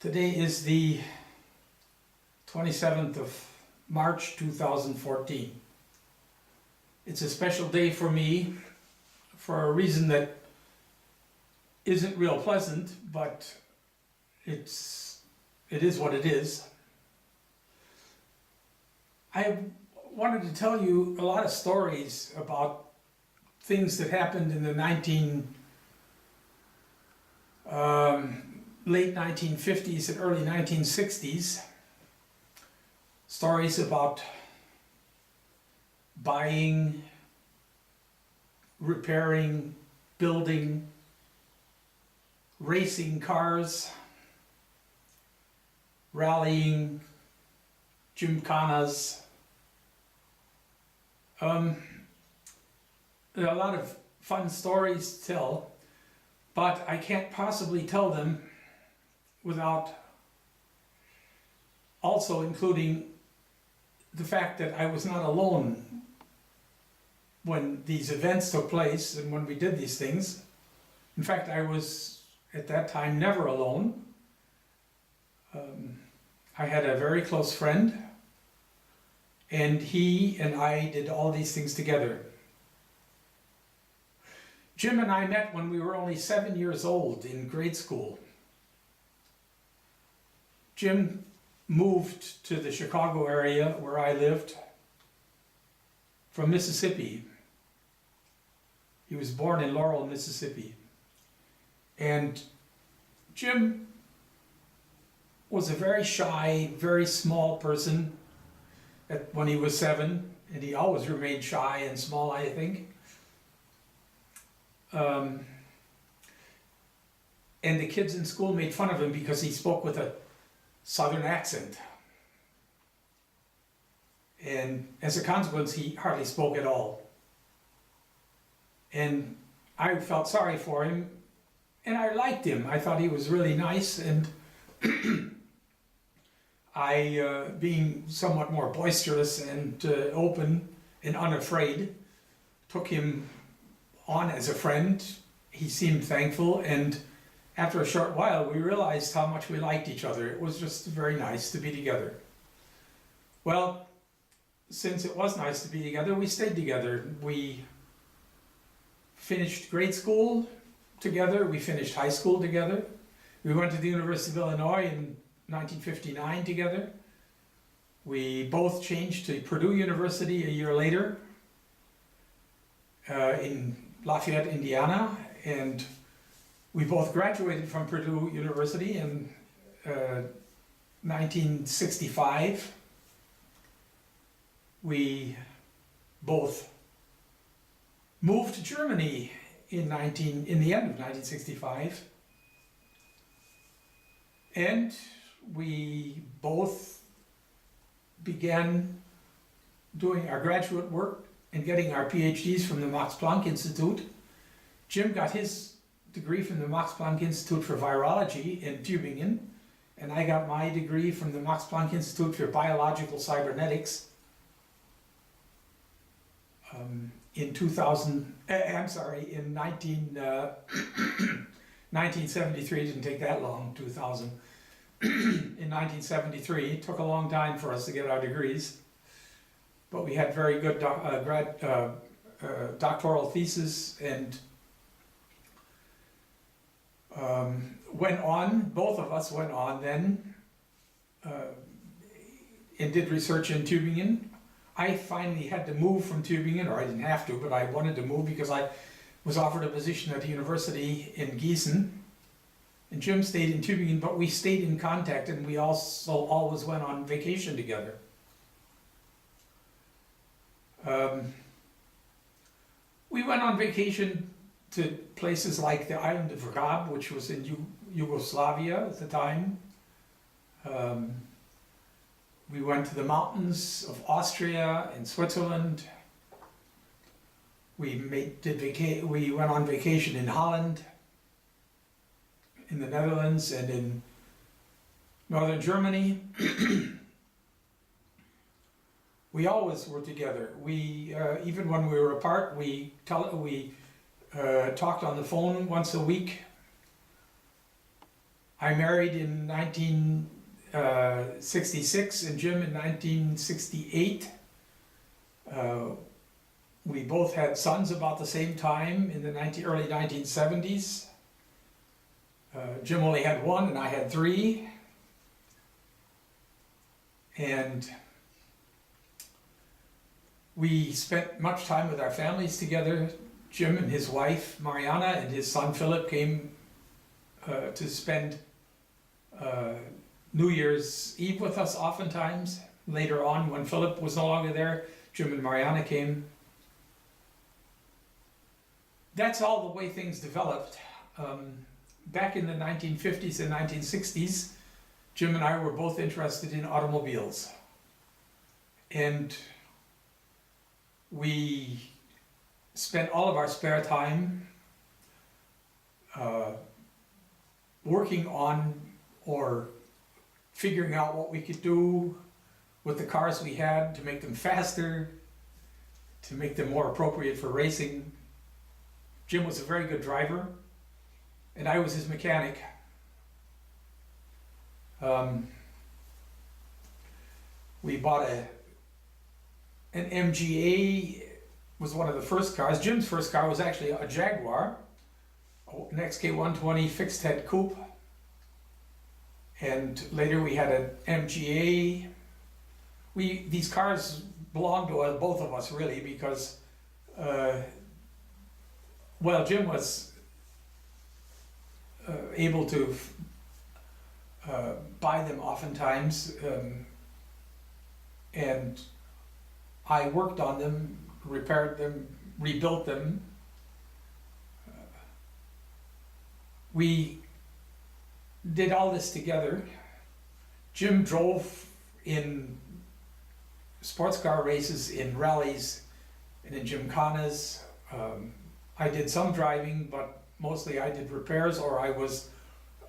Today is the 27th of March 2014. It's a special day for me for a reason that isn't real pleasant, but it is what it is. I wanted to tell you a lot of stories about things that happened in the late 1950s and early 1960s. Stories about buying, repairing, building, racing cars, rallying, gymkhanas. There are a lot of fun stories to tell, but I can't possibly tell them without also including the fact that I was not alone when these events took place and when we did these things. In fact, I was at that time never alone. I had a very close friend, and he and I did all these things together. Jim and I met when we were only 7 years old in grade school. Jim moved to the Chicago area where I lived from Mississippi. He was born in Laurel, Mississippi. And Jim was a very shy, very small person when he was 7, and he always remained shy and small, I think. And the kids in school made fun of him because he spoke with a Southern accent. And as a consequence, he hardly spoke at all. And I felt sorry for him, and I liked him. I thought he was really nice, and I, being somewhat more boisterous and open and unafraid, took him on as a friend. He seemed thankful, and after a short while we realized how much we liked each other. It was just very nice to be together. Well, since it was nice to be together, we stayed together. We finished grade school together, we finished high school together. We went to the University of Illinois in 1959 together. We both changed to Purdue University a year later in Lafayette, Indiana, and we both graduated from Purdue University in 1965. We both moved to Germany in the end of 1965, and we both began doing our graduate work and getting our PhDs from the Max Planck Institute. Jim got his degree from the Max Planck Institute for Virology in Tübingen, and I got my degree from the Max Planck Institute for Biological Cybernetics in 1973. It didn't take that long, 2000. In 1973, it took a long time for us to get our degrees, but we had very good doctoral thesis, and both of us went on then and did research in Tübingen. I finally had to move from Tübingen, or I didn't have to, but I wanted to move because I was offered a position at the university in Gießen. And Jim stayed in Tübingen, but we stayed in contact, and we also always went on vacation together. We went on vacation to places like the island of Rab, which was in Yugoslavia at the time. We went to the mountains of Austria and Switzerland. We went on vacation in Holland, in the Netherlands, and in northern Germany. We always were together. We even when we were apart, we talked on the phone once a week. I married in 1966 and Jim in 1968. We both had sons about the same time in the early 1970s. Jim only had one and I had three. And we spent much time with our families together. Jim and his wife Mariana and his son Philip came to spend New Year's Eve with us oftentimes. Later on, when Philip was no longer there, Jim and Mariana came. That's all the way things developed. Back in the 1950s and 1960s, Jim and I were both interested in automobiles. And we spent all of our spare time working on or figuring out what we could do with the cars we had to make them faster, to make them more appropriate for racing. Jim was a very good driver, and I was his mechanic. We bought an MGA, was one of the first cars. Jim's first car was actually a Jaguar, an XK120 fixed head coupe. And later we had an MGA. These cars belonged to both of us really because, Jim was able to buy them oftentimes, and I worked on them, repaired them, rebuilt them. We did all this together. Jim drove in sports car races, in rallies, and in gymkhanas. I did some driving, but mostly I did repairs, or I was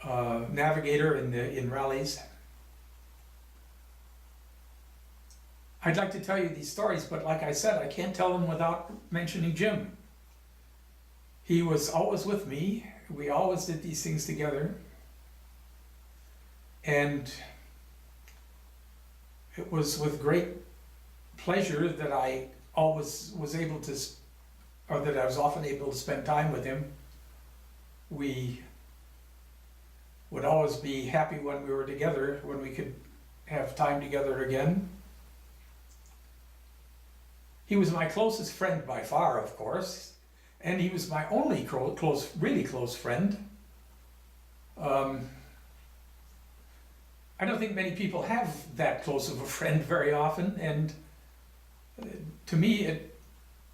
navigator in rallies. I'd like to tell you these stories, but like I said, I can't tell them without mentioning Jim. He was always with me. We always did these things together. And it was with great pleasure that I always was able to, or that I was often able to spend time with him. We would always be happy when we were together, when we could have time together again. He was my closest friend by far, of course, and he was my only really close friend. I don't think many people have that close of a friend very often, and to me it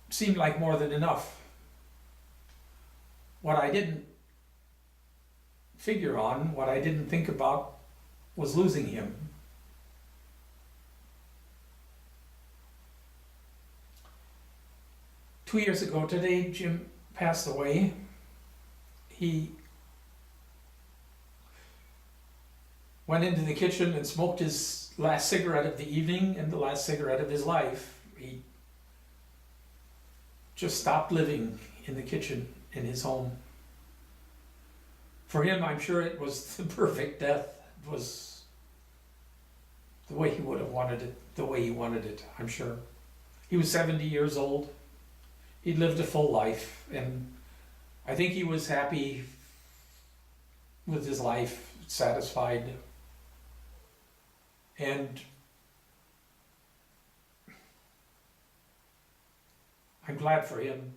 seemed like more than enough. What I didn't figure on, what I didn't think about, was losing him. Two years ago today, Jim passed away. He went into the kitchen and smoked his last cigarette of the evening and the last cigarette of his life. He just stopped living in the kitchen in his home. For him, I'm sure it was the perfect death. It was the way he would have wanted it, the way he wanted it, I'm sure. He was 70 years old. He'd lived a full life, and I think he was happy with his life, satisfied. And I'm glad for him.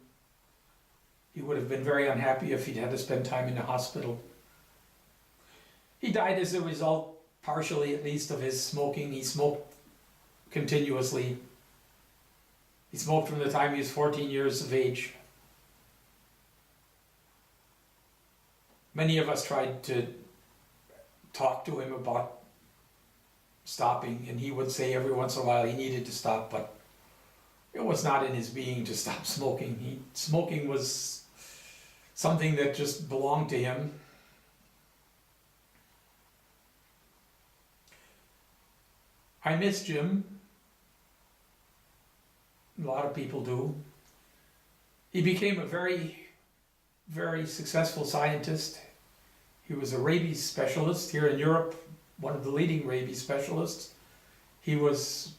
He would have been very unhappy if he'd had to spend time in the hospital. He died as a result, partially at least, of his smoking. He smoked continuously. He smoked from the time he was 14 years of age. Many of us tried to talk to him about stopping, and he would say every once in a while he needed to stop, but it was not in his being to stop smoking. Smoking was something that just belonged to him. I miss Jim. A lot of people do. He became a very, very successful scientist. He was a rabies specialist here in Europe, one of the leading rabies specialists. He was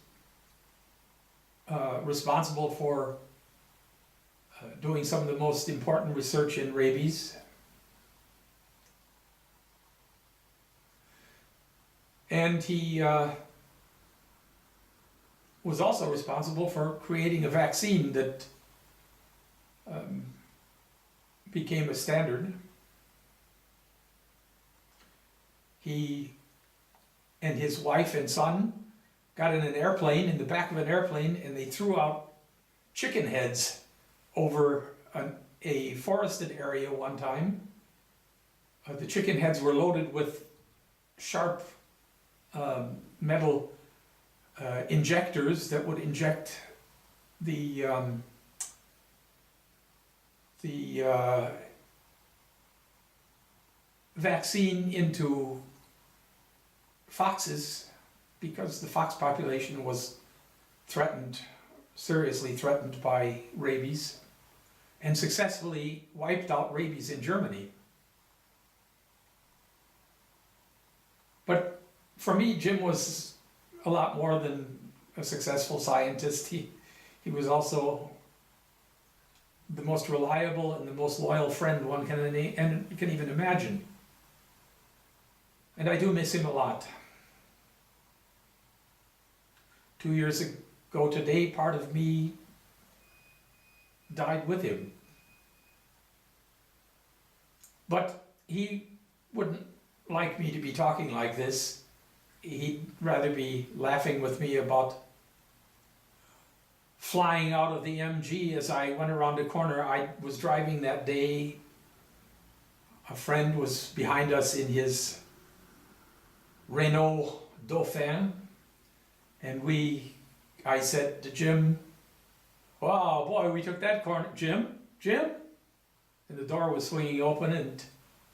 responsible for doing some of the most important research in rabies. And he was also responsible for creating a vaccine that became a standard. He and his wife and son got in an airplane, in the back of an airplane, and they threw out chicken heads over a forested area one time. The chicken heads were loaded with sharp metal injectors that would inject the vaccine into foxes, because the fox population was threatened, seriously threatened by rabies, and successfully wiped out rabies in Germany. But for me, Jim was a lot more than a successful scientist. He was also the most reliable and the most loyal friend one can even imagine. And I do miss him a lot. 2 years ago today, part of me died with him. But he wouldn't like me to be talking like this. He'd rather be laughing with me about flying out of the MG as I went around the corner. I was driving that day. A friend was behind us in his Renault Dauphin. And I said to Jim, "Wow, boy, we took that corner, Jim? And the door was swinging open, and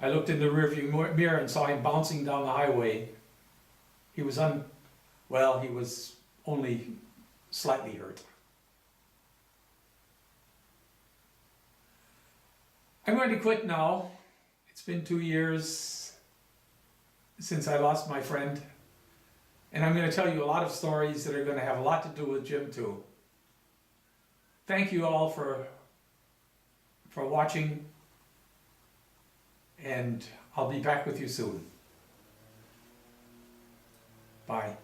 I looked in the rearview mirror and saw him bouncing down the highway. He was he was only slightly hurt. I'm going to quit now. It's been 2 years since I lost my friend. And I'm going to tell you a lot of stories that are going to have a lot to do with Jim too. Thank you all for watching, and I'll be back with you soon. Bye.